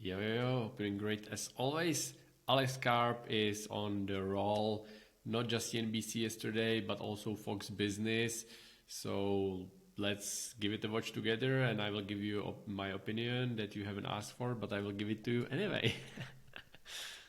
Yo, doing great as always. Alex Karp is on the roll, not just CNBC yesterday, but also Fox Business. So let's give it a watch together, and I will give you my opinion that you haven't asked for, but I will give it to you anyway.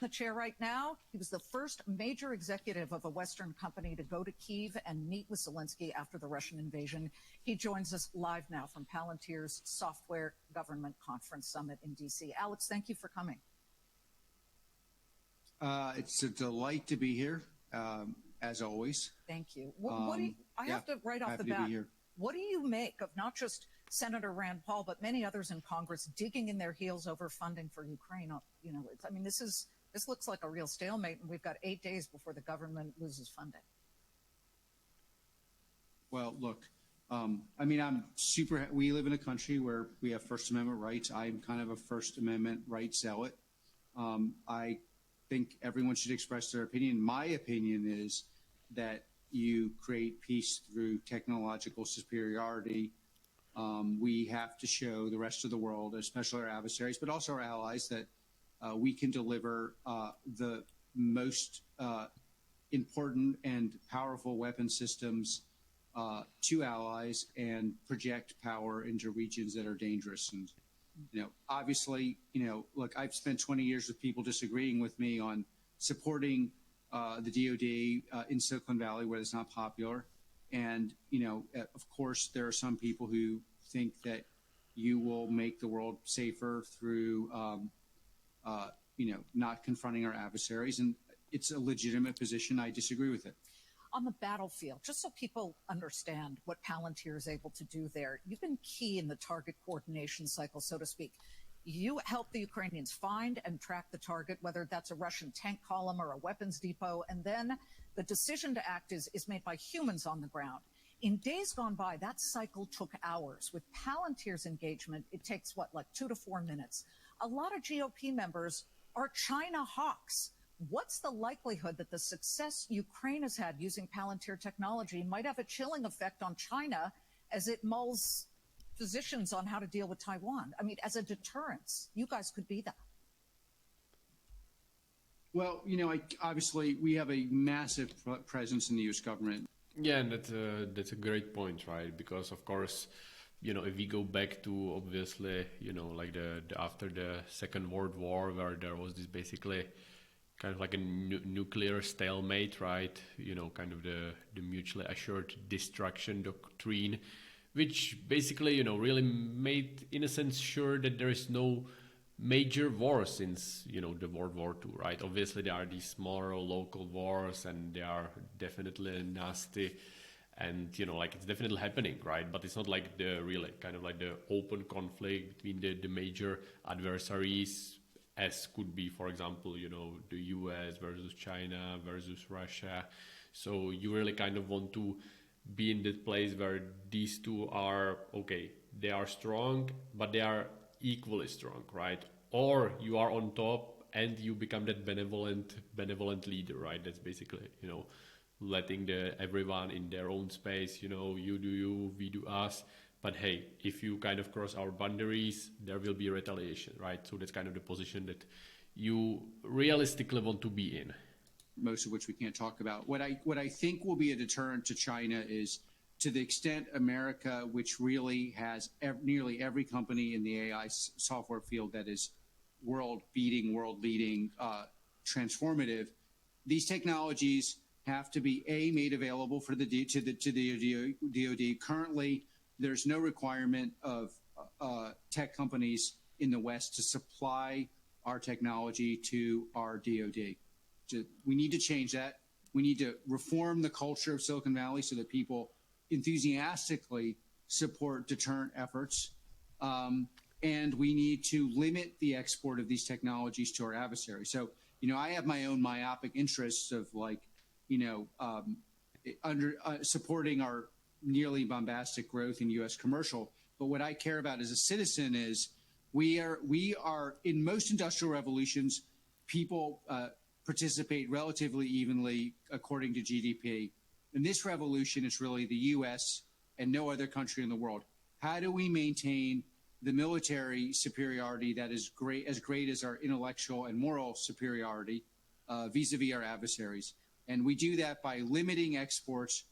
The chair right now. He was the first major executive of a Western company to go to Kyiv and meet with Zelensky after the Russian invasion. He joins us live now from Palantir's Software Government Conference Summit in D.C. Alex, thank you for coming. It's a delight to be here, as always. Thank you. I have to right off the bat, what do you make of not just Senator Rand Paul, but many others in Congress digging in their heels over funding for Ukraine? You know, this looks like a real stalemate, and we've got 8 days before the government loses funding. Well, look, we live in a country where we have First Amendment rights. I'm kind of a First Amendment rights zealot. I think everyone should express their opinion. My opinion is that you create peace through technological superiority. We have to show the rest of the world, especially our adversaries, but also our allies, that we can deliver the most important and powerful weapon systems to allies and project power into regions that are dangerous. And, obviously, look, I've spent 20 years with people disagreeing with me on supporting the DoD in Silicon Valley, where it's not popular. And, of course, there are some people who think that you will make the world safer through not confronting our adversaries. And it's a legitimate position. I disagree with it. On the battlefield, just so people understand what Palantir is able to do there, you've been key in the target coordination cycle, so to speak. You help the Ukrainians find and track the target, whether that's a Russian tank column or a weapons depot, and then the decision to act is made by humans on the ground. In days gone by, that cycle took hours. With Palantir's engagement, it takes, like 2 to 4 minutes. A lot of GOP members are China hawks. What's the likelihood that the success Ukraine has had using Palantir technology might have a chilling effect on China as it mulls positions on how to deal with Taiwan? I mean, as a deterrence, you guys could be that. Well, obviously we have a massive presence in the U.S. government. Yeah, and that's a great point, right? Because, of course, if we go back to, obviously, like the after the Second World War, where there was this basically kind of like a nuclear stalemate, right? Kind of the mutually assured destruction doctrine, which basically, really made, in a sense, sure that there is no major war since, the World War II, right? Obviously, there are these smaller local wars, and they are definitely nasty. And, like it's definitely happening, right? But it's not like the really kind of like the open conflict between the major adversaries, as could be, for example, the US versus China versus Russia. So you really kind of want to be in that place where these two are, okay, they are strong, but they are equally strong, right? Or you are on top and you become that benevolent leader, right? That's basically, letting everyone in their own space, you do you, we do us. But hey, if you kind of cross our boundaries, there will be retaliation, right? So that's kind of the position that you realistically want to be in. Most of which we can't talk about. What I think will be a deterrent to China is, to the extent America, which really has nearly every company in the AI software field that is world leading, transformative, these technologies have to be made available for the DoD. Currently, there's no requirement of tech companies in the West to supply our technology to our DoD. We need to change that. We need to reform the culture of Silicon Valley so that people enthusiastically support deterrent efforts. And we need to limit the export of these technologies to our adversaries. So, I have my own myopic interests of supporting our nearly bombastic growth in U.S. commercial. But what I care about as a citizen is we are in most industrial revolutions, people participate relatively evenly according to GDP. In this revolution, it's really the U.S. and no other country in the world. How do we maintain the military superiority that is as great as our intellectual and moral superiority vis-a-vis our adversaries. And we do that by limiting exports,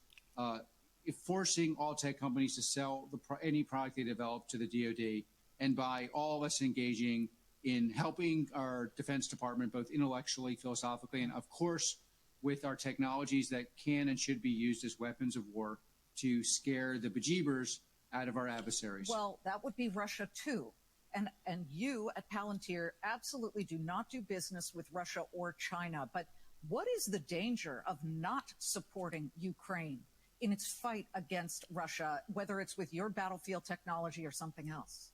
forcing all tech companies to sell any product they develop to the DoD, and by all of us engaging in helping our Defense Department, both intellectually, philosophically, and of course, with our technologies that can and should be used as weapons of war to scare the bejeebers out of our adversaries. Well, that would be Russia too. And you at Palantir absolutely do not do business with Russia or China. But what is the danger of not supporting Ukraine in its fight against Russia, whether it's with your battlefield technology or something else?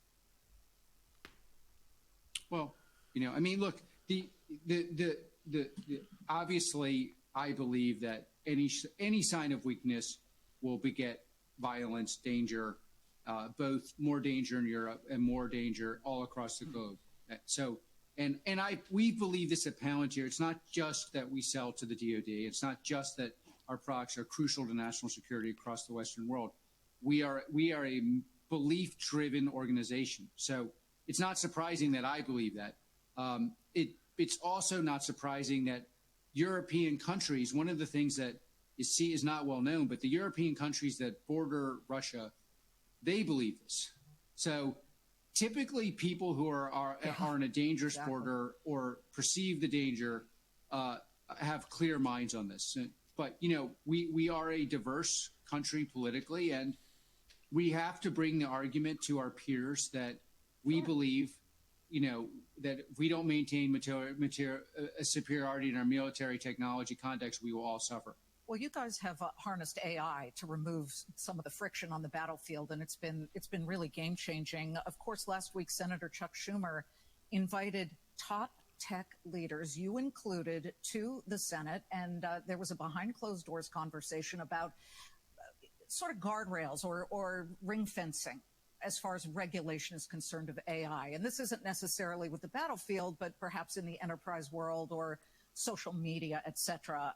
Well, I mean, look, the obviously, I believe that any sign of weakness will beget violence, danger, both more danger in Europe and more danger all across the globe. So, we believe this at Palantir. It's not just that we sell to the DoD. It's not just that our products are crucial to national security across the Western world. We are a belief-driven organization. So it's not surprising that I believe that. It's also not surprising that European countries, one of the things that is not well known, but the European countries that border Russia, they believe this. So typically people who are in a dangerous border or perceive the danger have clear minds on this. But, we are a diverse country politically, and we have to bring the argument to our peers that we believe, that if we don't maintain a superiority in our military technology context, we will all suffer. Well, you guys have harnessed AI to remove some of the friction on the battlefield, and it's been really game-changing. Of course, last week, Senator Chuck Schumer invited top tech leaders, you included, to the Senate, and there was a behind-closed-doors conversation about sort of guardrails or ring fencing as far as regulation is concerned of AI. And this isn't necessarily with the battlefield, but perhaps in the enterprise world or social media, et cetera.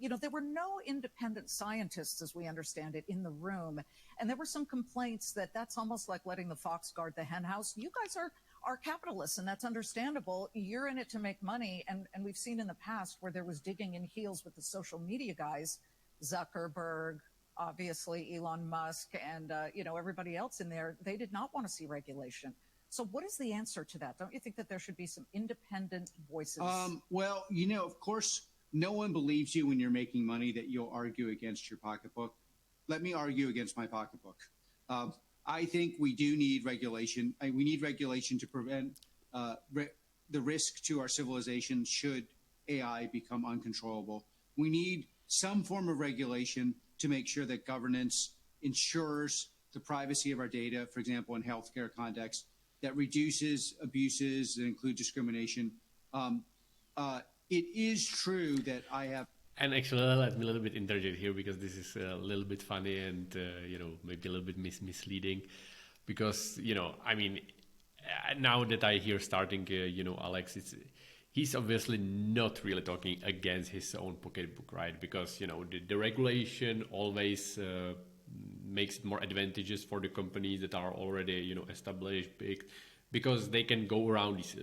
There were no independent scientists, as we understand it, in the room. And there were some complaints that that's almost like letting the fox guard the hen house. You guys are capitalists, and that's understandable. You're in it to make money. And we've seen in the past where there was digging in heels with the social media guys, Zuckerberg, obviously Elon Musk, and, everybody else in there. They did not want to see regulation. So what is the answer to that? Don't you think that there should be some independent voices? Well, of course, no one believes you when you're making money that you'll argue against your pocketbook. Let me argue against my pocketbook. I think we do need regulation. We need regulation to prevent the risk to our civilization should AI become uncontrollable. We need some form of regulation to make sure that governance ensures the privacy of our data, for example, in healthcare context, that reduces abuses and include discrimination. It is true that I have. And actually, let me a little bit interject here, because this is a little bit funny and, maybe a little bit misleading. Because, now that I hear starting, Alex, he's obviously not really talking against his own pocketbook, right? Because, the regulation always makes it more advantageous for the companies that are already, established, big, because they can go around these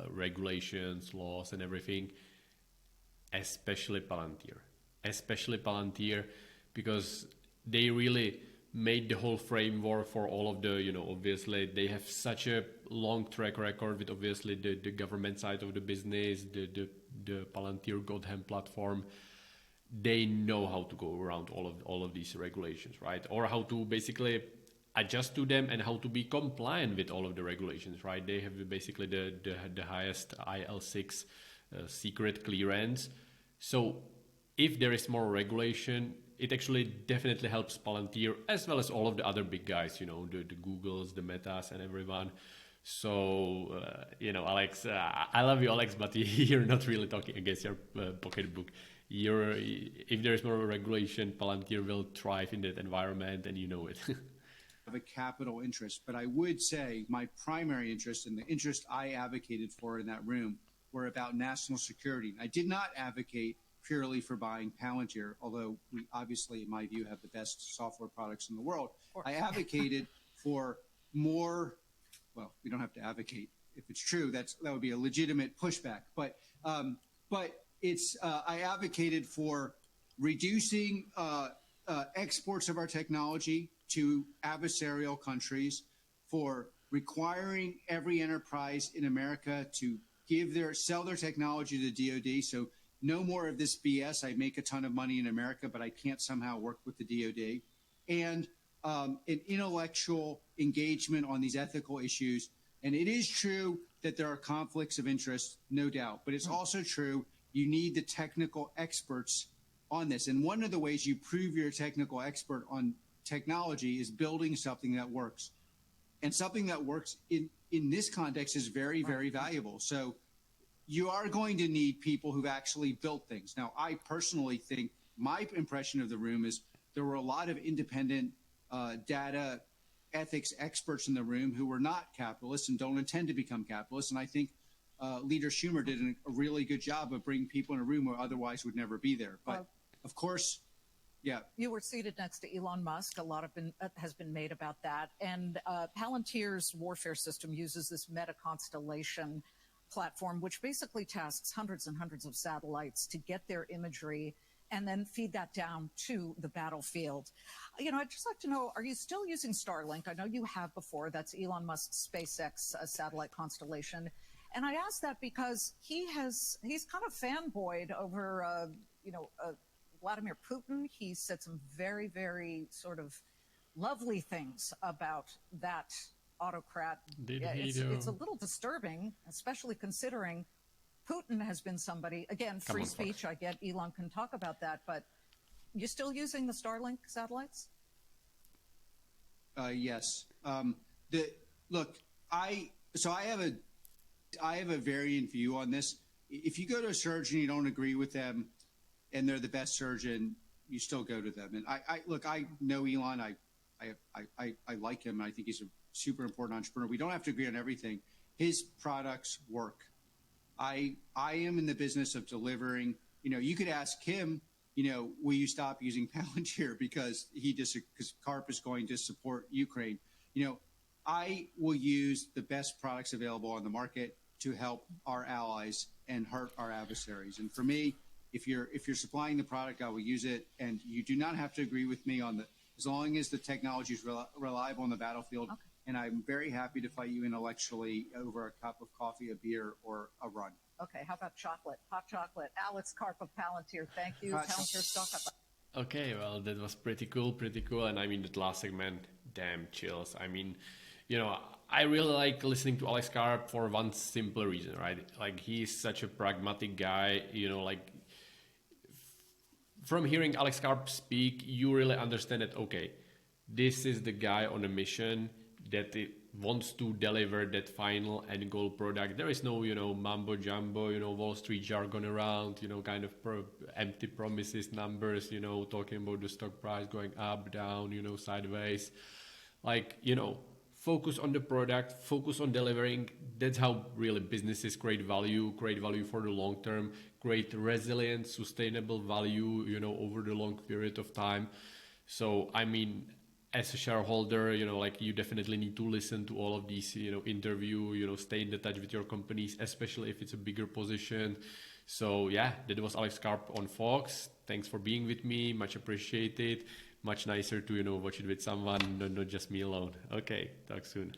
regulations, laws, and everything. Especially Palantir, because they really made the whole framework for all of the, obviously they have such a long track record with obviously the government side of the business, the Palantir Godham platform. They know how to go around all of these regulations, right? Or how to basically adjust to them and how to be compliant with all of the regulations, right? They have basically the highest IL6 secret clearance. So if there is more regulation, it actually definitely helps Palantir as well as all of the other big guys, the Googles, the Metas, and everyone. So, Alex, I love you, Alex, but you're not really talking against your pocketbook. If there is more regulation, Palantir will thrive in that environment, and you know it. Have a capital interest, but I would say my primary interest and the interest I advocated for in that room were about national security. I did not advocate purely for buying Palantir, although we obviously, in my view, have the best software products in the world. I advocated for more well, we don't have to advocate. If it's true, that would be a legitimate pushback. But it's I advocated for reducing exports of our technology to adversarial countries, for requiring every enterprise in America to sell their technology to the DoD. So no more of this BS. I make a ton of money in America, but I can't somehow work with the DoD. And an intellectual engagement on these ethical issues. And it is true that there are conflicts of interest, no doubt, but it's also true you need the technical experts on this. And one of the ways you prove you're a technical expert on technology is building something that works. And something that works in this context is very, very valuable. So you are going to need people who've actually built things. Now, I personally think my impression of the room is there were a lot of independent data ethics experts in the room who were not capitalists and don't intend to become capitalists. And I think Leader Schumer did a really good job of bringing people in a room who otherwise would never be there. But of course, yeah. You were seated next to Elon Musk. A lot has been made about that. And Palantir's warfare system uses this meta constellation platform, which basically tasks hundreds and hundreds of satellites to get their imagery and then feed that down to the battlefield. I'd just like to know, are you still using Starlink? I know you have before. That's Elon Musk's SpaceX satellite constellation. And I ask that because he's kind of fanboyed over, Vladimir Putin. He said some very, very sort of lovely things about that autocrat. It's a little disturbing, especially considering Putin has been somebody, again, free speech. I get Elon can talk about that, but you still using the Starlink satellites? Yes. I have a variant view on this. If you go to a surgeon, you don't agree with them, and they're the best surgeon, you still go to them. And I know Elon. I like him. I think he's a super important entrepreneur. We don't have to agree on everything. His products work. I am in the business of delivering. You could ask him, will you stop using Palantir because Karp is going to support Ukraine? I will use the best products available on the market to help our allies and hurt our adversaries. And for me, if you're supplying the product, I will use it. And you do not have to agree with me as long as the technology is reliable on the battlefield. Okay. And I'm very happy to fight you intellectually over a cup of coffee, a beer, or a run. Okay, how about chocolate? Hot chocolate. Alex Karp of Palantir. Thank you. Palantir stock up. Okay, well, that was pretty cool. And I mean, that last segment, damn chills. I mean, I really like listening to Alex Karp for one simple reason, right? Like, he's such a pragmatic guy, from hearing Alex Karp speak, you really understand that, okay, this is the guy on a mission that wants to deliver that final end goal product. There is no, mumbo jumbo, Wall Street jargon around, kind of empty promises, numbers, talking about the stock price going up, down, sideways. Focus on the product, focus on delivering. That's how really businesses create value for the long term, create resilient, sustainable value, over the long period of time. So, I mean, as a shareholder, you definitely need to listen to all of these, interview, stay in touch with your companies, especially if it's a bigger position. So yeah, that was Alex Karp on Fox. Thanks for being with me. Much appreciated. Much nicer to, watch it with someone, not just me alone. Okay, talk soon.